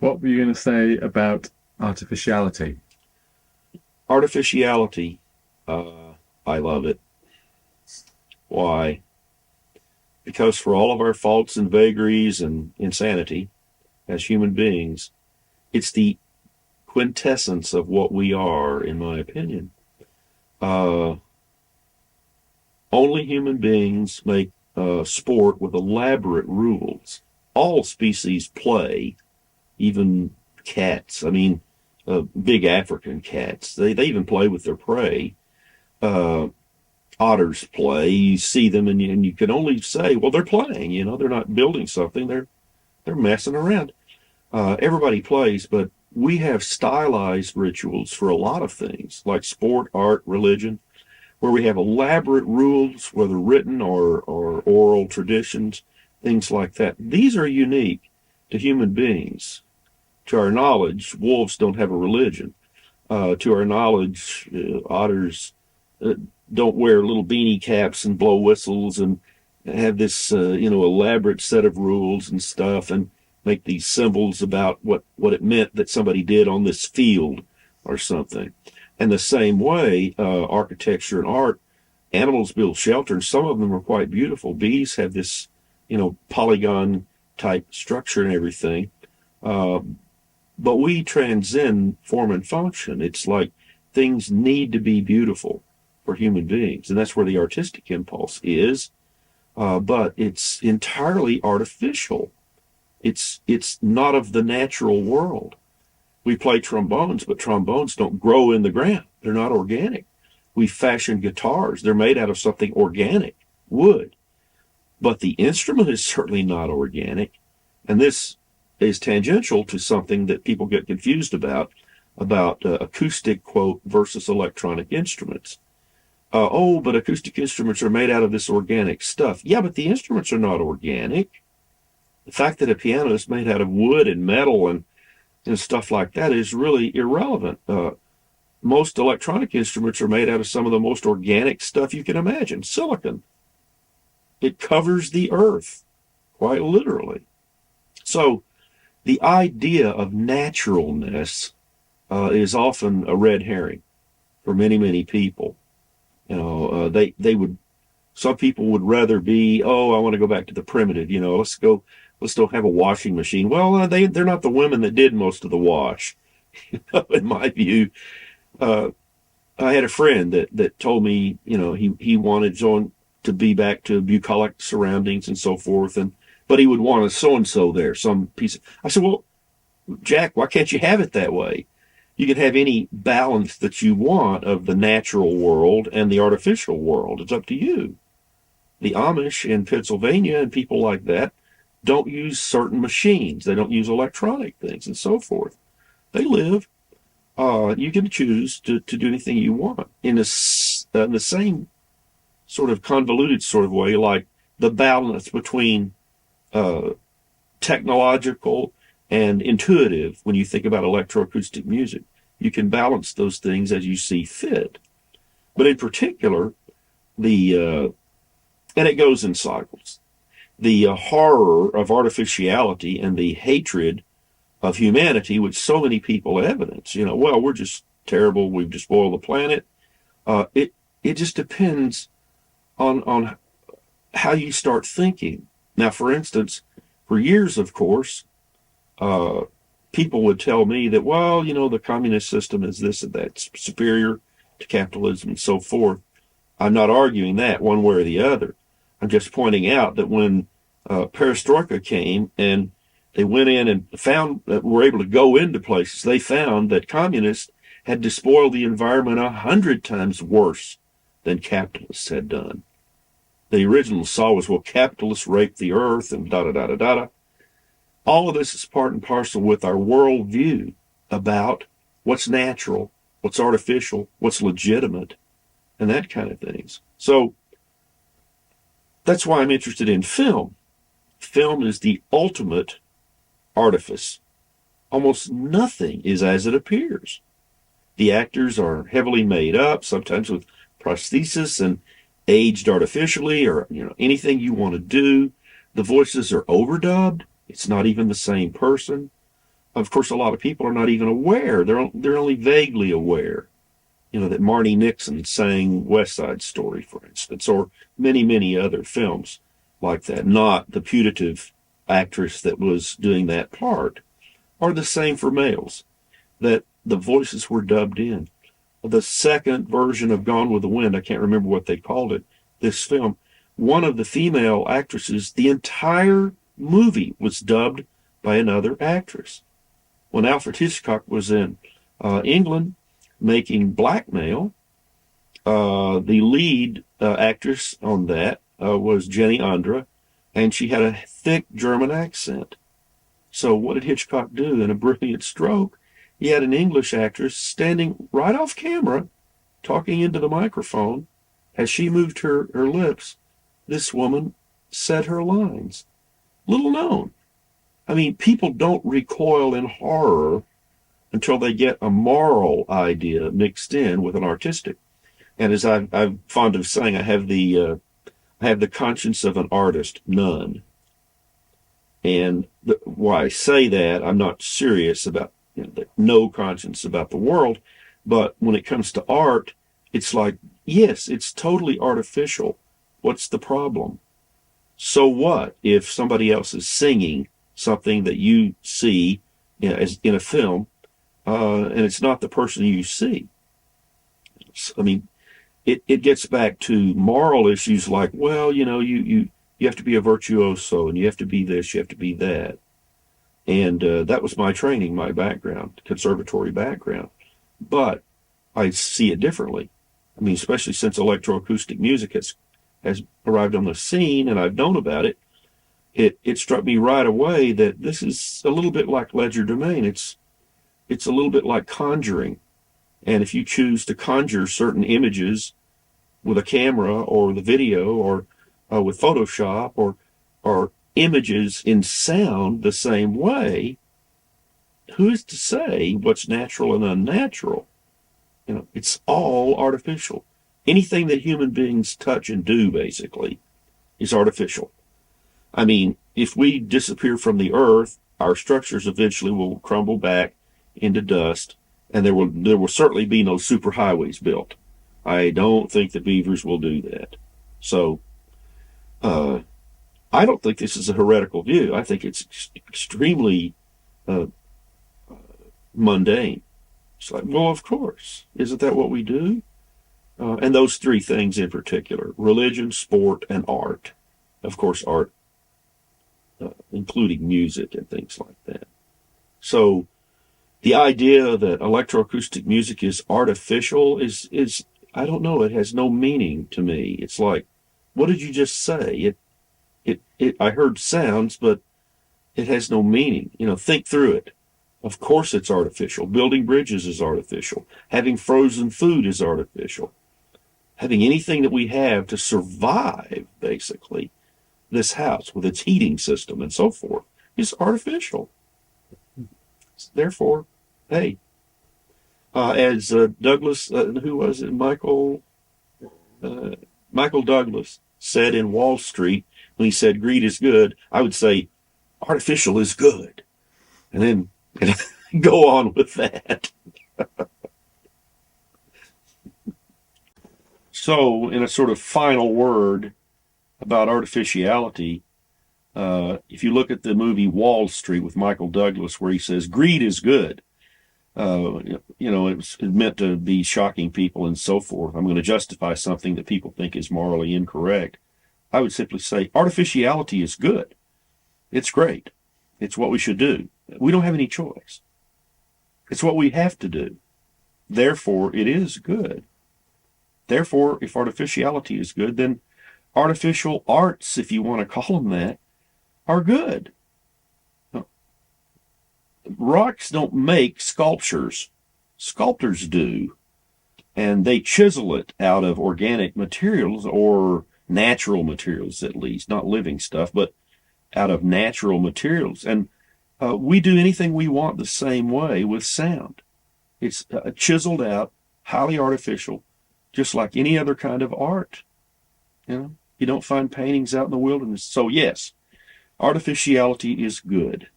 What were you going to say about artificiality? Artificiality, I love it. Why? Because for all of our faults and vagaries and insanity as human beings, it's the quintessence of what we are, in my opinion. Uh, Only human beings make sport with elaborate rules. All species play, even cats. I mean, big African cats. They even play with their prey. Uh, Otters play. You see them, and you can only say, well, they're playing. You know, they're not building something. They're messing around. Everybody plays, but we have stylized rituals for a lot of things, like sport, art, religion, where we have elaborate rules, whether written or oral traditions, things like that. These are unique to human beings. To our knowledge, wolves don't have a religion. To our knowledge, otters uh, don't wear little beanie caps and blow whistles and have this, elaborate set of rules and stuff and make these symbols about what it meant that somebody did on this field or something. And the same way, architecture and art, animals build shelter, and some of them are quite beautiful. Bees have this, polygon type structure and everything. Uh, but we transcend form and function. It's like things need to be beautiful for human beings, and that's where the artistic impulse is. But it's entirely artificial. It's not of the natural world. We play trombones, but trombones don't grow in the ground. They're not organic. We fashion guitars. They're made out of something organic, wood. But the instrument is certainly not organic. And this is tangential to something that people get confused about acoustic, quote, versus electronic instruments. But acoustic instruments are made out of this organic stuff. Yeah, but the instruments are not organic. The fact that a piano is made out of wood and metal and stuff like that is really irrelevant. Most electronic instruments are made out of some of the most organic stuff you can imagine, silicon. It covers the earth, quite literally. So the idea of naturalness is often a red herring for many, many people. They would, some people would rather be, oh, I want to go back to the primitive, let's go have a washing machine. Well, they're not the women that did most of the wash. In my view, uh, I had a friend that told me, he wanted to be back to bucolic surroundings and so forth, but he would want a so and so there, some piece. I said, well, Jack, why can't you have it that way? You can have any balance that you want of the natural world and the artificial world. It's up to you. The Amish in Pennsylvania and people like that don't use certain machines. They don't use electronic things and so forth. They live. You can choose to do anything you want in the same sort of convoluted sort of way, like the balance between uh, technological and intuitive when you think about electroacoustic music. You can balance those things as you see fit. But in particular, and it goes in cycles, the horror of artificiality and the hatred of humanity, which so many people evidence, well, we're just terrible, we've just spoiled the planet. It just depends on how you start thinking. Now, for instance, for years, of course, uh, people would tell me that, well, the communist system is this and that, superior to capitalism and so forth. I'm not arguing that one way or the other. I'm just pointing out that when perestroika came and they went in and found that were able to go into places, they found that communists had despoiled the environment 100 times worse than capitalists had done. The original saw was, well, capitalists raped the earth and da da da da da. All of this is part and parcel with our worldview about what's natural, what's artificial, what's legitimate, and that kind of things. So that's why I'm interested in film. Film is the ultimate artifice. Almost nothing is as it appears. The actors are heavily made up, sometimes with prosthesis and aged artificially, or anything you want to do. The voices are overdubbed. It's not even the same person. of course, a lot of people are not even aware. They're only vaguely aware. That Marni Nixon sang West Side Story, for instance, or many, many other films like that. Not the putative actress that was doing that part. Or the same for males, that the voices were dubbed in. The second version of Gone with the Wind, I can't remember what they called it, this film, one of the female actresses, the entire movie was dubbed by another actress. When Alfred Hitchcock was in England making Blackmail, the lead actress on that was Jenny Andra, and she had a thick German accent. So what did Hitchcock do? In a brilliant stroke, he had an English actress standing right off camera, talking into the microphone. As she moved her lips, this woman said her lines. Little known. I mean, people don't recoil in horror until they get a moral idea mixed in with an artistic. And as I'm fond of saying, I have the conscience of an artist, none. And why I say that, I'm not serious about no conscience about the world, but when it comes to art, it's like, yes, it's totally artificial. What's the problem? So what if somebody else is singing something that you see as in a film, and it's not the person you see? I mean, it gets back to moral issues like, well, you have to be a virtuoso, and you have to be this, you have to be that. And that was my training, my background, conservatory background. But I see it differently. I mean, especially since electroacoustic music has arrived on the scene and I've known about it, it struck me right away that this is a little bit like legerdemain. It's a little bit like conjuring. And if you choose to conjure certain images with a camera or the video or with Photoshop or images in sound the same way, who's to say what's natural and unnatural? It's all artificial. Anything that human beings touch and do, basically, is artificial. I mean, if we disappear from the earth, our structures eventually will crumble back into dust, and there will certainly be no superhighways built. I don't think the beavers will do that. So, I don't think this is a heretical view. I think it's extremely mundane. It's like, well, of course. Isn't that what we do? And those three things in particular, religion, sport, and art. Of course, art, including music and things like that. So the idea that electroacoustic music is artificial is I don't know, it has no meaning to me. It's like, what did you just say? I heard sounds, but it has no meaning. Think through it. Of course it's artificial. Building bridges is artificial. Having frozen food is artificial. Having anything that we have to survive, basically, this house with its heating system and so forth, is artificial. Therefore, hey, as Douglas, who was it? Michael Douglas said in Wall Street, when he said greed is good, I would say artificial is good. And then go on with that. So, in a sort of final word about artificiality, if you look at the movie Wall Street with Michael Douglas, where he says greed is good, it's meant to be shocking people and so forth. I'm going to justify something that people think is morally incorrect. I would simply say artificiality is good. It's great. It's what we should do. We don't have any choice. It's what we have to do. Therefore, it is good. Therefore, if artificiality is good, then artificial arts, if you want to call them that, are good. Rocks don't make sculptures. Sculptors do. And they chisel it out of organic materials or natural materials, at least. Not living stuff, but out of natural materials. And we do anything we want the same way with sound. It's chiseled out, highly artificial, just like any other kind of art. You don't find paintings out in the wilderness. So yes, artificiality is good.